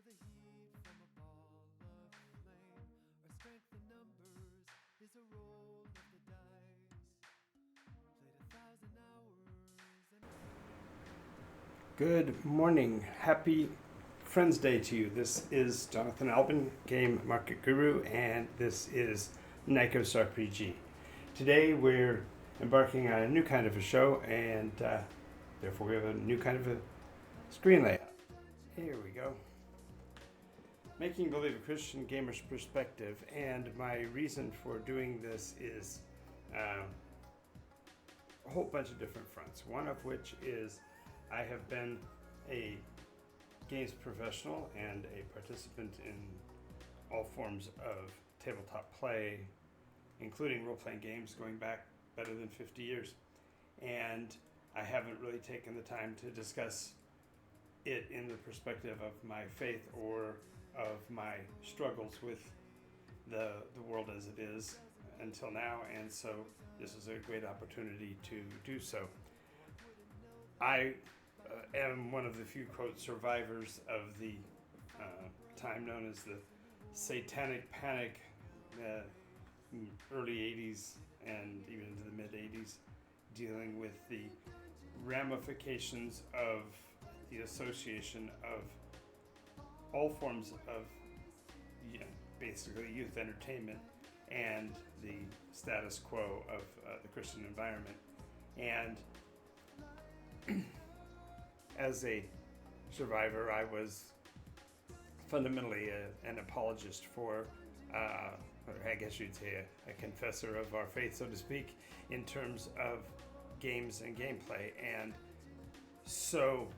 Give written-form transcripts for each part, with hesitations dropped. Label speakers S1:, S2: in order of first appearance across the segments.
S1: the heat from a ball of flame. Our strength in numbers is a roll of the dice. Played 1,000 hours and
S2: Good morning. Happy Friends Day to you. This is Jonathan Albin, Game Market Guru, and this is Nikos RPG. Today we're embarking on a new kind of a show, and therefore we have a new kind of a screen layout. Here we go. Making Believe a Christian Gamer's Perspective, and my reason for doing this is a whole bunch of different fronts. One of which is I have been a games professional and a participant in all forms of tabletop play, including role-playing games going back better than 50 years. And I haven't really taken the time to discuss it in the perspective of my faith or of my struggles with the world as it is until now, and so this is a great opportunity to do so. I am one of the few, quote, survivors of the time known as the Satanic Panic, early 80s and even into the mid 80s, dealing with the ramifications of the association of all forms of, basically youth entertainment and the status quo of the Christian environment. And as a survivor, I was fundamentally an apologist for, or I guess you'd say a confessor of our faith, so to speak, in terms of games and gameplay. And so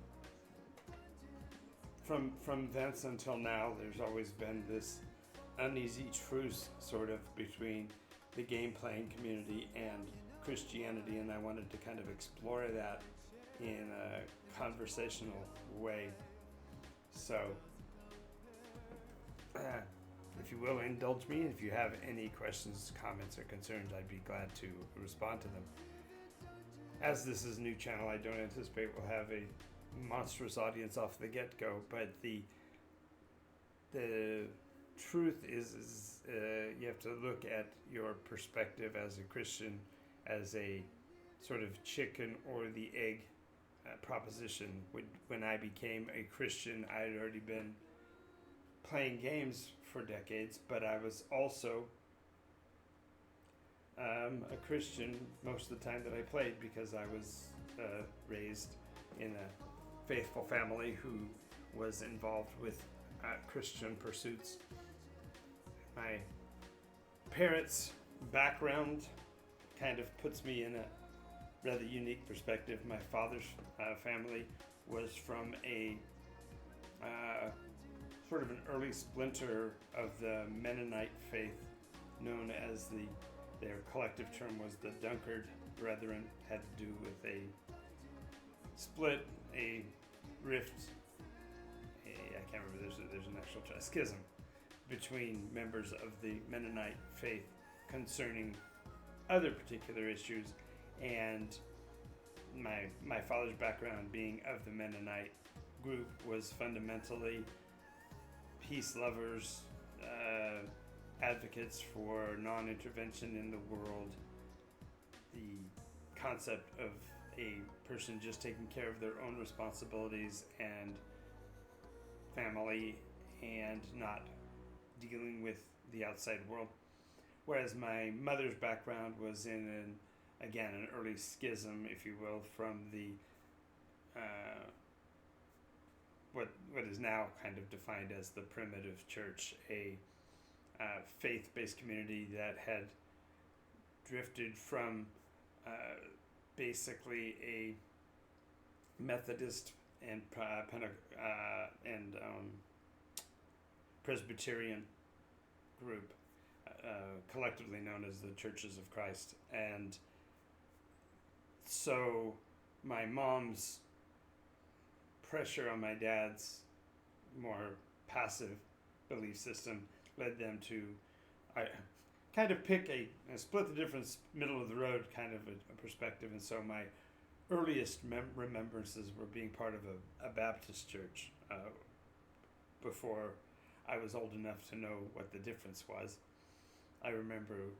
S2: from thence until now, there's always been this uneasy truce sort of between the game playing community and Christianity, and I wanted to kind of explore that in a conversational way. So, if you will, indulge me. If you have any questions, comments, or concerns, I'd be glad to respond to them. As this is a new channel, I don't anticipate we'll have a monstrous audience off the get-go, but the truth is you have to look at your perspective as a Christian as a sort of chicken or the egg proposition. When I became a Christian, I had already been playing games for decades, but I was also a Christian most of the time that I played because I was raised in a faithful family who was involved with Christian pursuits. My parents' background kind of puts me in a rather unique perspective. My father's family was from a sort of an early splinter of the Mennonite faith, known as their collective term was the Dunkard Brethren. Had to do with a split, a rift, I can't remember, there's an actual schism between members of the Mennonite faith concerning other particular issues, and my father's background being of the Mennonite group was fundamentally peace lovers, advocates for non-intervention in the world, the concept of a person just taking care of their own responsibilities and family and not dealing with the outside world. Whereas my mother's background was in an early schism, if you will, from the what is now kind of defined as the primitive church, a faith-based community that had drifted from basically a Methodist and Presbyterian group, collectively known as the Churches of Christ. And so my mom's pressure on my dad's more passive belief system led them to kind of pick a split the difference, middle of the road kind of a perspective. And so my earliest remembrances were being part of a Baptist church, before I was old enough to know what the difference was. I remember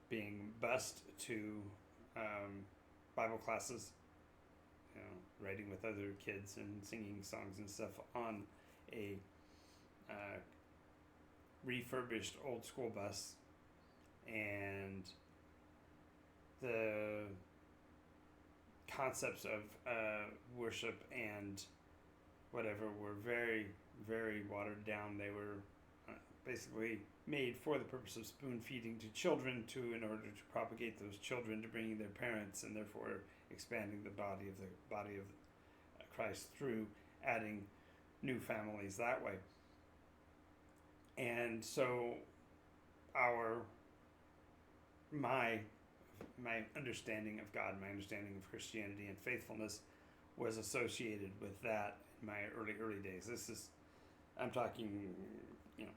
S2: being bused to Bible classes, writing with other kids and singing songs and stuff on a refurbished old school bus, and the concepts of worship and whatever were very, very watered down. They were basically made for the purpose of spoon feeding to children in order to propagate those children to bringing their parents, and therefore expanding the body of Christ through adding new families that way. And so my understanding of God, my understanding of Christianity and faithfulness was associated with that in my early days. I'm talking,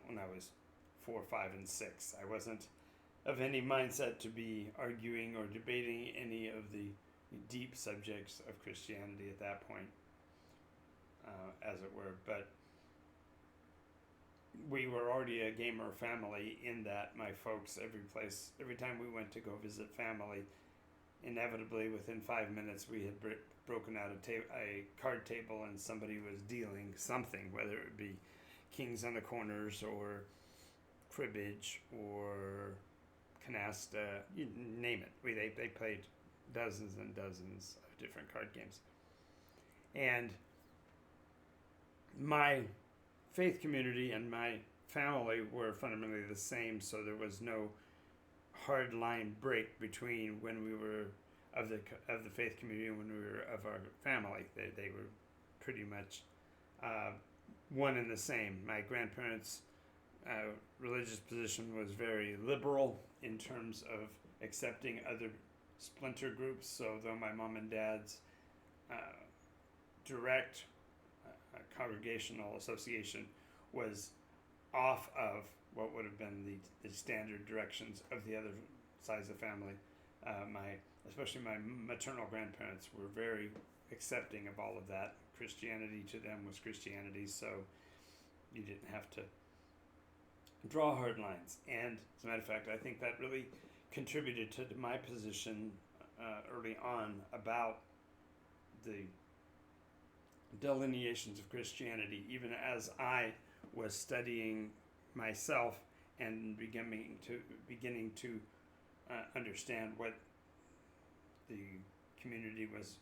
S2: when I was 4, 5, and 6. I wasn't of any mindset to be arguing or debating any of the deep subjects of Christianity at that point, as it were. But we were already a gamer family in that my folks, every time we went to go visit family, inevitably within 5 minutes we had broken out a card table and somebody was dealing something, whether it be kings on the corners or cribbage or canasta, you name it. They played dozens and dozens of different card games. And my faith community and my family were fundamentally the same, so there was no hard line break between when we were of the faith community and when we were of our family. They were pretty much one and the same. My grandparents' religious position was very liberal in terms of accepting other splinter groups. So though my mom and dad's direct congregational association was off of what would have been the standard directions of the other sides of the family, especially my maternal grandparents were very accepting of all of that. Christianity to them was Christianity, so you didn't have to draw hard lines. And as a matter of fact, I think that really contributed to my position early on about the delineations of Christianity, even as I was studying myself and beginning to understand what the community was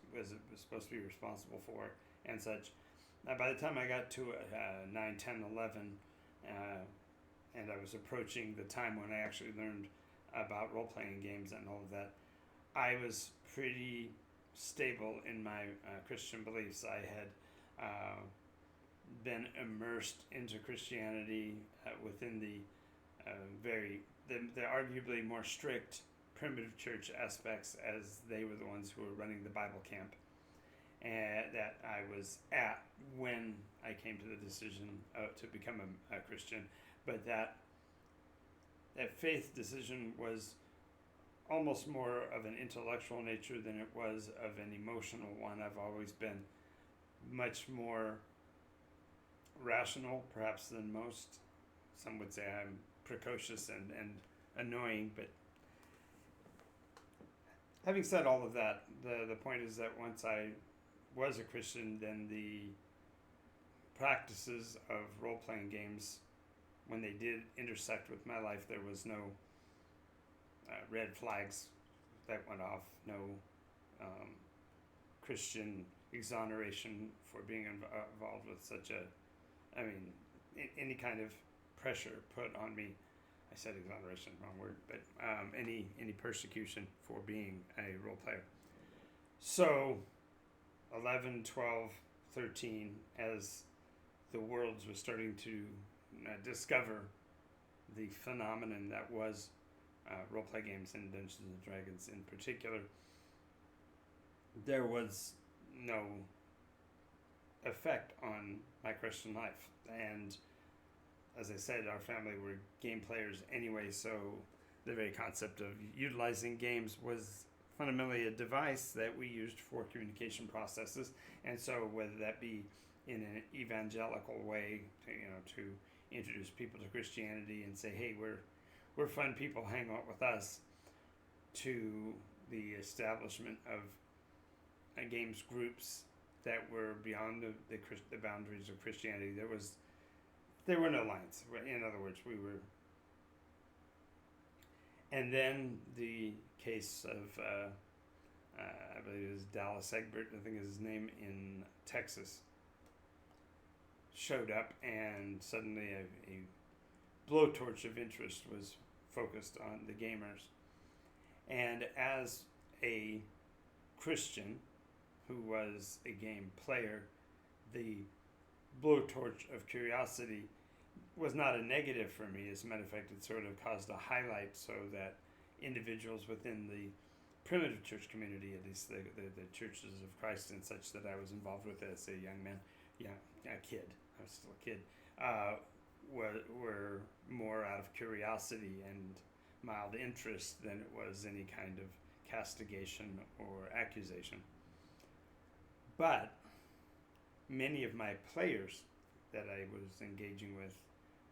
S2: supposed to be responsible for and such. By the time I got to 9, 10, 11, and I was approaching the time when I actually learned about role-playing games and all of that, I was pretty stable in my Christian beliefs. I had been immersed into Christianity within the arguably more strict primitive church aspects, as they were the ones who were running the Bible camp, and that I was at when I came to the decision to become a Christian. But that faith decision was almost more of an intellectual nature than it was of an emotional one. I've always been much more rational, perhaps, than most. Some would say I'm precocious and annoying, but having said all of that, the point is that once I was a Christian, then the practices of role-playing games, when they did intersect with my life, there was no red flags that went off, no Christian exoneration for being involved with any kind of pressure put on me. I said exoneration, wrong word, but any persecution for being a role player. So 11, 12, 13, as the worlds were starting to discover the phenomenon that was role-play games and Dungeons and Dragons in particular, there was no effect on my Christian life. And as I said, our family were game players anyway, so the very concept of utilizing games was fundamentally a device that we used for communication processes. And so whether that be in an evangelical way to introduce people to Christianity and say, hey, we're fun people, hang out with us, to the establishment of games groups that were beyond the boundaries of Christianity. There were no lines. In other words, we were. And then the case of I believe it was Dallas Egbert, I think is his name, in Texas, showed up, and suddenly a blowtorch of interest was focused on the gamers. And as a Christian who was a game player, the blowtorch of curiosity was not a negative for me. As a matter of fact, it sort of caused a highlight so that individuals within the primitive church community, at least the churches of Christ and such that I was involved with as a young man, a kid, I was still a kid, were more out of curiosity and mild interest than it was any kind of castigation or accusation. But many of my players that I was engaging with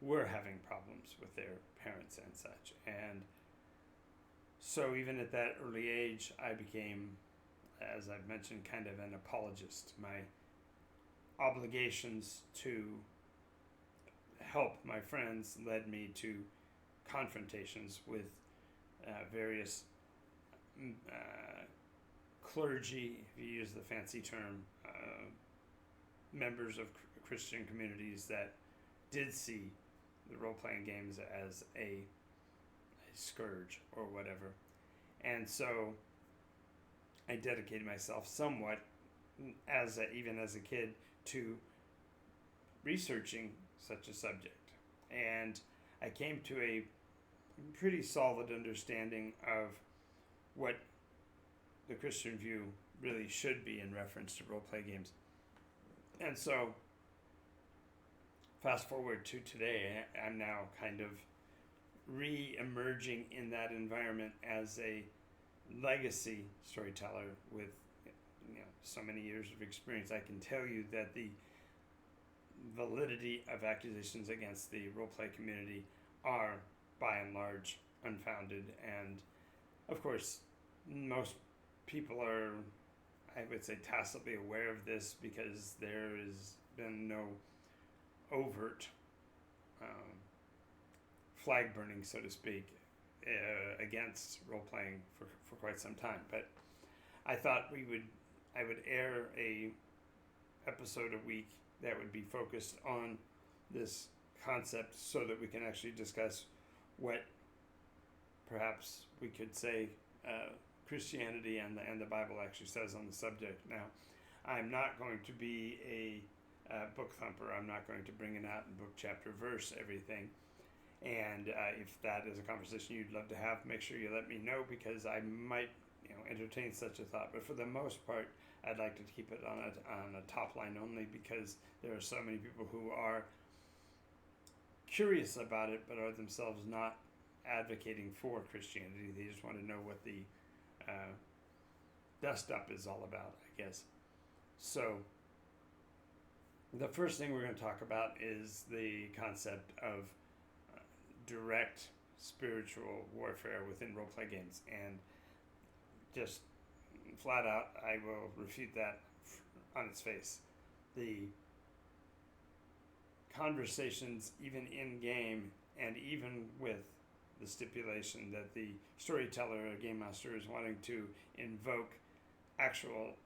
S2: were having problems with their parents and such. And so even at that early age, I became, as I've mentioned, kind of an apologist. My obligations to help my friends led me to confrontations with various clergy, if you use the fancy term, members of Christian communities that did see the role-playing games as a scourge or whatever. And so I dedicated myself somewhat, even as a kid, to researching such a subject. And I came to a pretty solid understanding of what the Christian view really should be in reference to role-play games. And so, fast forward to today, I'm now kind of re-emerging in that environment as a legacy storyteller with so many years of experience. I can tell you that the validity of accusations against the role-play community are, by and large, unfounded. And, of course, most people are, I would say, tacitly aware of this because there has been no overt flag burning, so to speak, against role-playing for quite some time. But I thought I would air a episode a week that would be focused on this concept so that we can actually discuss what perhaps we could say Christianity and the Bible actually says on the subject. Now, I'm not going to be a book thumper. I'm not going to bring it out in book, chapter, verse, everything. And if that is a conversation you'd love to have, make sure you let me know, because I might entertain such a thought. But for the most part, I'd like to keep it on a top line only, because there are so many people who are curious about it but are themselves not advocating for Christianity. They just want to know what the dust up is all about, I guess. So the first thing we're going to talk about is the concept of direct spiritual warfare within role-play games. And just flat out, I will refute that on its face. The conversations, even in game, and even with the stipulation that the storyteller or game master is wanting to invoke actual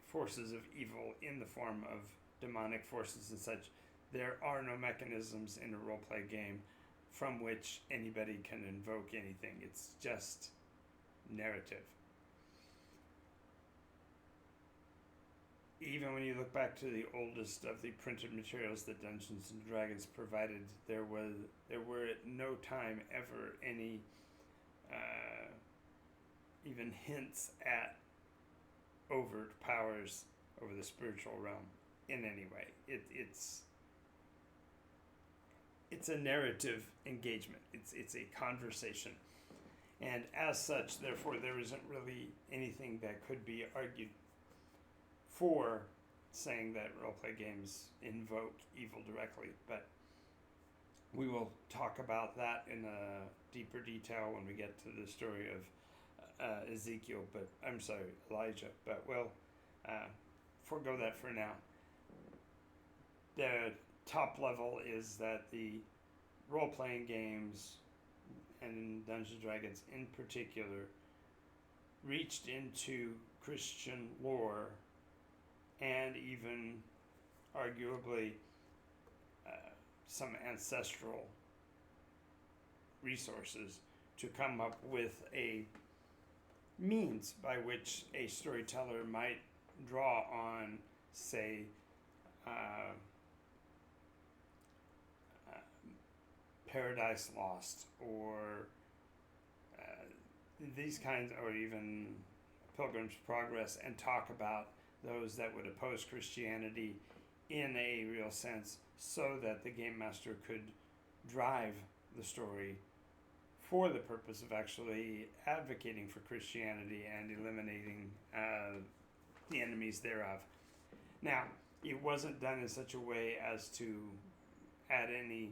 S2: forces of evil in the form of demonic forces and such, there are no mechanisms in a role-play game from which anybody can invoke anything. It's just narrative. Even when you look back to the oldest of the printed materials that Dungeons and Dragons provided, there were at no time ever any even hints at overt powers over the spiritual realm in any way. It's a narrative engagement. It's a conversation. And as such, therefore, there isn't really anything that could be argued for saying that roleplay games invoke evil directly, but we will talk about that in a deeper detail when we get to the story of Ezekiel, but I'm sorry, Elijah, but we'll forego that for now. The top level is that the role-playing games, and Dungeons & Dragons in particular, reached into Christian lore and even arguably some ancestral resources to come up with a means by which a storyteller might draw on, say, Paradise Lost, or these kinds, or even Pilgrim's Progress, and talk about those that would oppose Christianity in a real sense, so that the game master could drive the story for the purpose of actually advocating for Christianity and eliminating the enemies thereof. Now, it wasn't done in such a way as to add any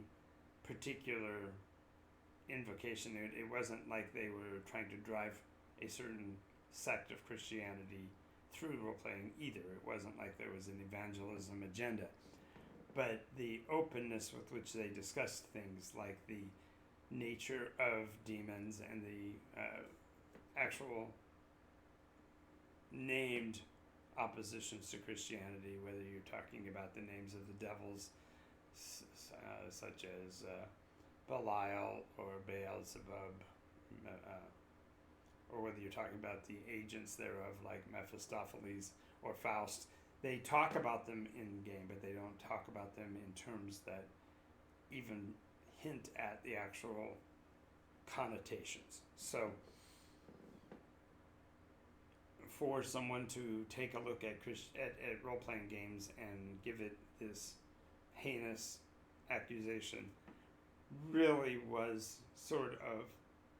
S2: particular invocation. It wasn't like they were trying to drive a certain sect of Christianity through role-playing either. It wasn't like there was an evangelism agenda. But the openness with which they discussed things like the nature of demons and the actual named oppositions to Christianity, whether you're talking about the names of the devils, such as Belial or Beelzebub, or whether you're talking about the agents thereof, like Mephistopheles or Faust. They talk about them in game, but they don't talk about them in terms that even hint at the actual connotations. So for someone to take a look at role-playing games and give it this heinous accusation really was sort of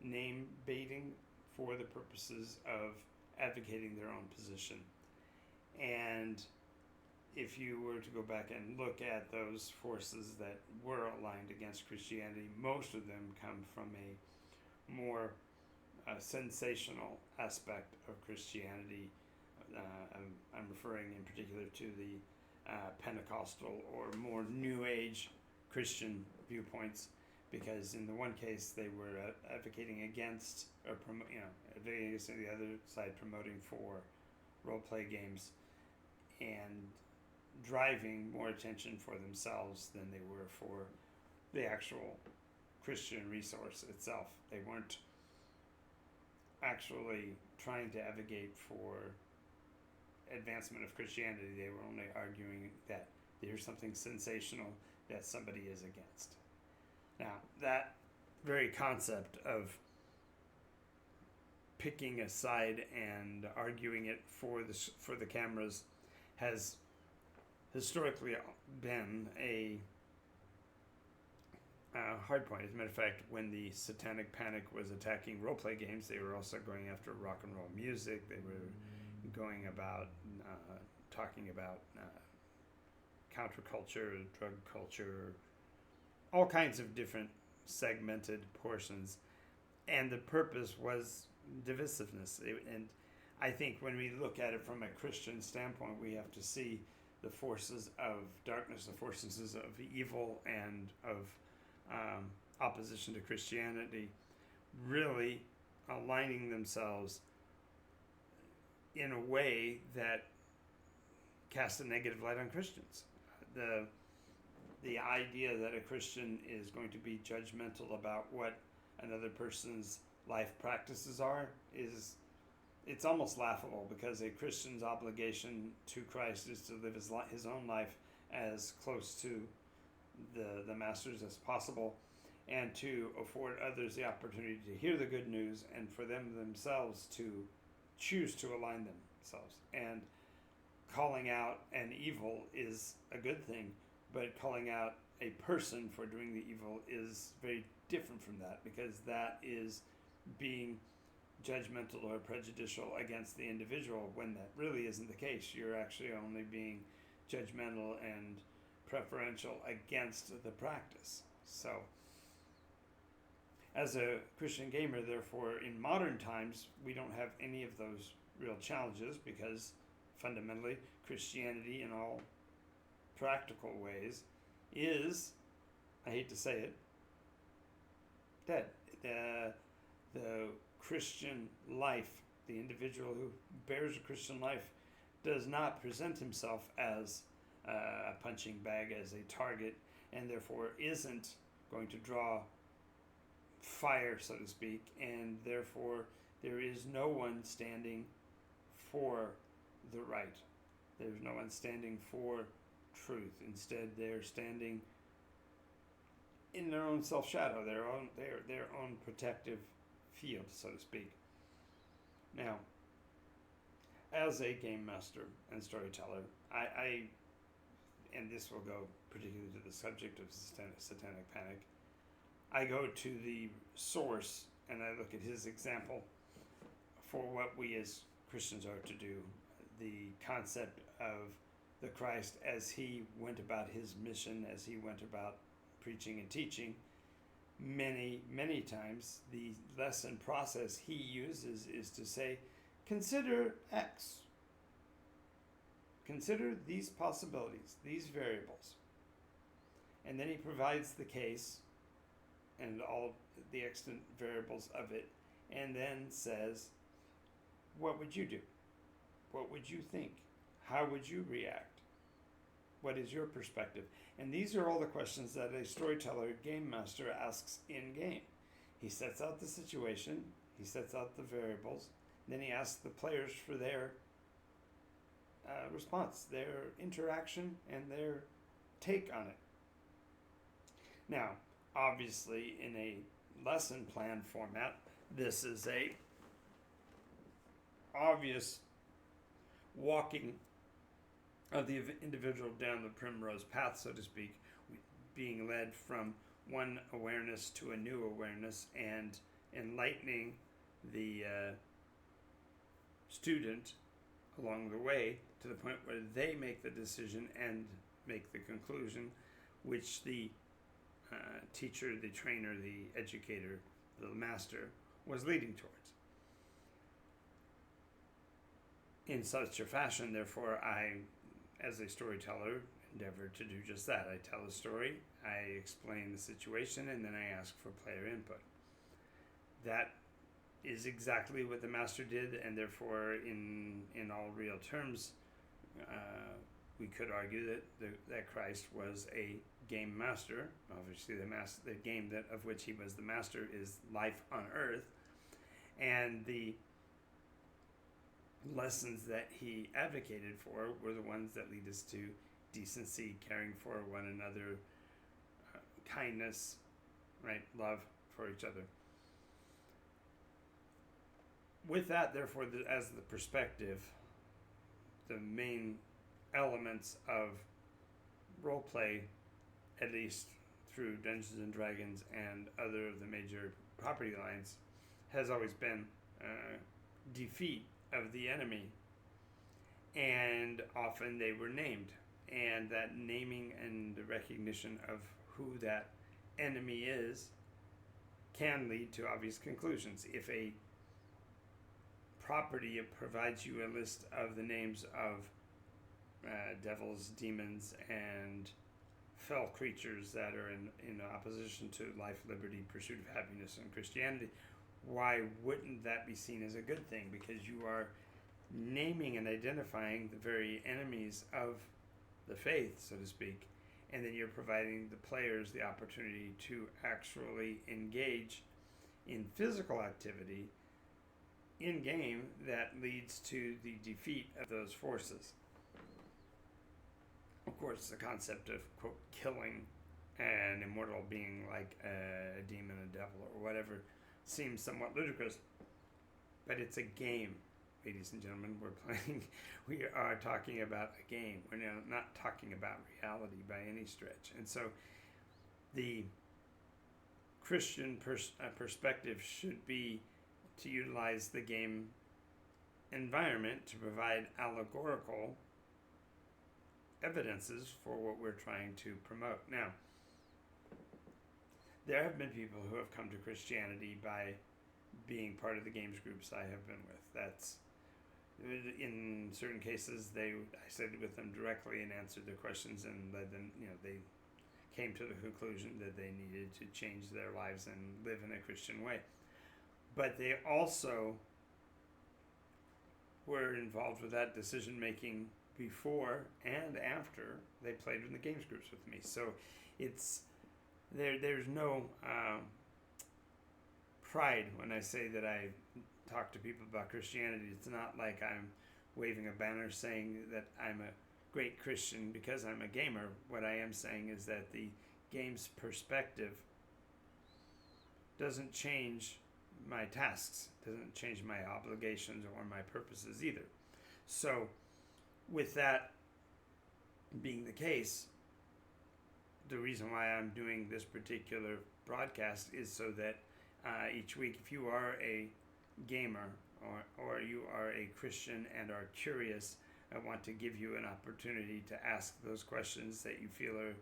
S2: name baiting for the purposes of advocating their own position. And if you were to go back and look at those forces that were aligned against Christianity, most of them come from a more sensational aspect of Christianity. I'm referring in particular to the Pentecostal or more New Age Christian viewpoints, because in the one case they were advocating against, or advocating against the other side, promoting for role-play games and driving more attention for themselves than they were for the actual Christian resource itself. They weren't actually trying to advocate for advancement of Christianity. They were only arguing that there's something sensational that somebody is against. Now, that very concept of picking a side and arguing it for the cameras has historically been a hard point. As a matter of fact, when the Satanic Panic was attacking role-play games, they were also going after rock and roll music. They were going about talking about counterculture, drug culture, all kinds of different segmented portions. And the purpose was divisiveness. And I think when we look at it from a Christian standpoint, we have to see the forces of darkness, the forces of evil, and of opposition to Christianity really aligning themselves in a way that casts a negative light on Christians. The idea that a Christian is going to be judgmental about what another person's life practices are it's almost laughable, because a Christian's obligation to Christ is to live his own life as close to the Master's as possible, and to afford others the opportunity to hear the good news, and for them themselves to choose to align themselves. And calling out an evil is a good thing, but calling out a person for doing the evil is very different from that, because that is being judgmental or prejudicial against the individual, when that really isn't the case. You're actually only being judgmental and preferential against the practice. So, as a Christian gamer, therefore, in modern times, we don't have any of those real challenges because fundamentally, Christianity, in all practical ways, is, I hate to say it, dead. The Christian life, the individual who bears a Christian life, does not present himself as a punching bag, as a target, and therefore isn't going to draw fire, so to speak, and therefore there is no one standing for the right. There's no one standing for truth. Instead, they're standing in their own self shadow, their own protective field, so to speak. Now, as a game master and storyteller, I and this will go particularly to the subject of satanic panic, I go to the source and I look at his example for what we as Christians are to do. The concept of the Christ as he went about his mission, as he went about preaching and teaching. Many times the lesson process he uses is to say, consider X. Consider these possibilities, these variables. And then he provides the case and all the extant variables of it, and then says, what would you do? What would you think? How would you react? What is your perspective? And these are all the questions that a storyteller, game master, asks in game. He sets out the situation, he sets out the variables, then he asks the players for their response, their interaction, and their take on it. Now, obviously, in a lesson plan format, this is a obvious walking of the individual down the primrose path, so to speak, being led from one awareness to a new awareness and enlightening the student along the way to the point where they make the decision and make the conclusion, which the teacher, the trainer, the educator, the master was leading towards. In such a fashion, therefore, I, as a storyteller, endeavor to do just that. I tell a story, I explain the situation, and then I ask for player input. That is exactly what the master did, and therefore, in all real terms, we could argue that Christ was a game master. Obviously, the game that of which he was the master is life on earth, and the lessons that he advocated for were the ones that lead us to decency, caring for one another, kindness, right, love for each other. With that, therefore, as the perspective, the main elements of role play, at least through Dungeons and Dragons and other of the major property lines, has always been defeat of the enemy, and often they were named, and that naming and the recognition of who that enemy is can lead to obvious conclusions. If a property provides you a list of the names of devils, demons, and fell creatures that are in opposition to life, liberty, pursuit of happiness, and Christianity, why wouldn't that be seen as a good thing? Because you are naming and identifying the very enemies of the faith, so to speak, and then you're providing the players the opportunity to actually engage in physical activity in game that leads to the defeat of those forces. Of course, the concept of, quote, killing an immortal being like a demon, a devil, or whatever seems somewhat ludicrous, but it's a game, ladies and gentlemen. We are talking about a game. We're not talking about reality by any stretch. And so the Christian perspective should be to utilize the game environment to provide allegorical evidences for what we're trying to promote. Now, there have been people who have come to Christianity by being part of the games groups I have been with. That's in certain cases I studied with them directly and answered their questions and led them. They came to the conclusion that they needed to change their lives and live in a Christian way. But they also were involved with that decision making before and after they played in the games groups with me. So it's there's no pride when I say that I talk to people about Christianity. It's not like I'm waving a banner saying that I'm a great Christian because I'm a gamer. What I am saying is that the game's perspective doesn't change my tasks, doesn't change my obligations or my purposes either. So with that being the case, the reason why I'm doing this particular broadcast is so that each week, if you are a gamer or you are a Christian and are curious, I want to give you an opportunity to ask those questions that you feel are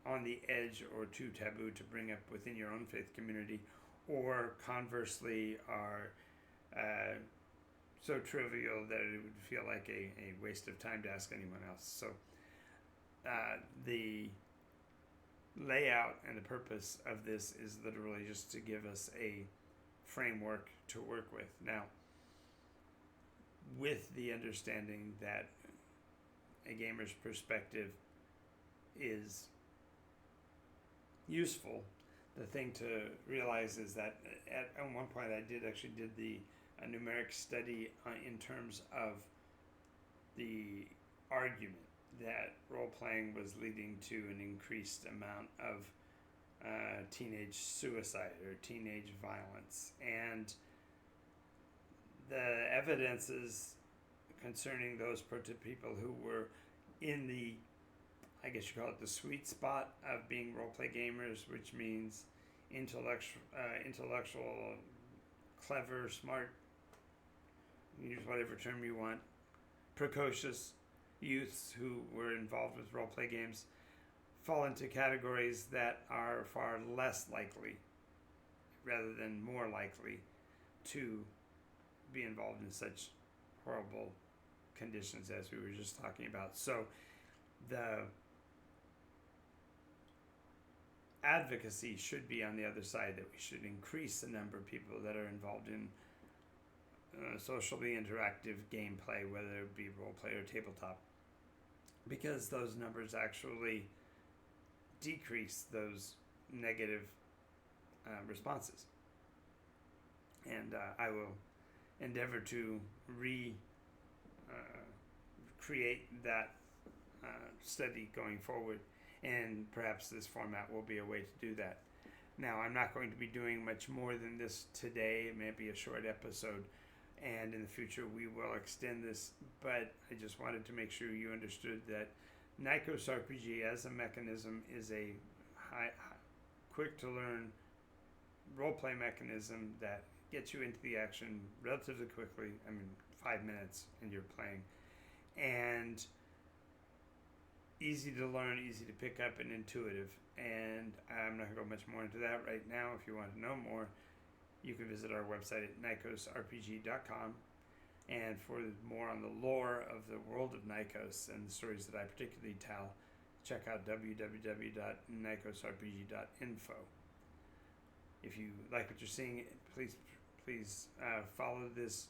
S2: on the edge or too taboo to bring up within your own faith community, or conversely are so trivial that it would feel like a waste of time to ask anyone else. So the layout and the purpose of this is literally just to give us a framework to work with. Now, with the understanding that a gamer's perspective is useful, the thing to realize is that at one point I did the numeric study in terms of the argument that role-playing was leading to an increased amount of teenage suicide or teenage violence. And the evidences concerning those people who were in the, I guess you call it the sweet spot of being role-play gamers, which means intellectual, clever, smart, use whatever term you want, precocious youths who were involved with role-play games, fall into categories that are far less likely, rather than more likely, to be involved in such horrible conditions as we were just talking about. So the advocacy should be on the other side, that we should increase the number of people that are involved in socially interactive gameplay, whether it be role play or tabletop, because those numbers actually decrease those negative responses. And I will endeavor to create that study going forward, and perhaps this format will be a way to do that. Now, I'm not going to be doing much more than this today. It may be a short episode, and in the future we will extend this, but I just wanted to make sure you understood that Nikos RPG as a mechanism is a quick to learn role-play mechanism that gets you into the action relatively quickly. 5 minutes and you're playing, and easy to learn, easy to pick up, and intuitive. And I'm not going to go much more into that right now. If you want to know more, you can visit our website at nikosrpg.com. And for more on the lore of the world of Nikos and the stories that I particularly tell, check out www.nikosrpg.info. If you like what you're seeing, please follow this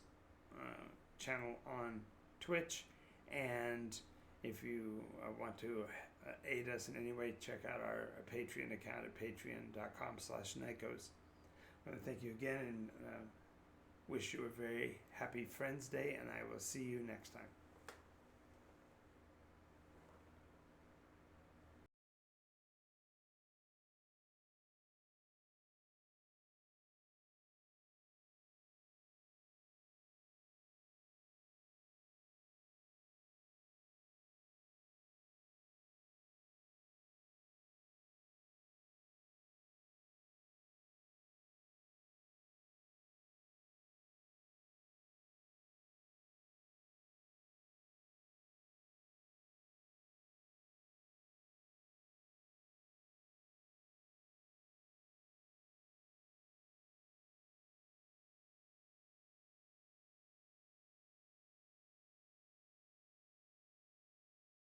S2: channel on Twitch. And if you want to aid us in any way, check out our Patreon account at patreon.com/Nikos. I want to thank you again and wish you a very happy Friends Day, and I will see you next time.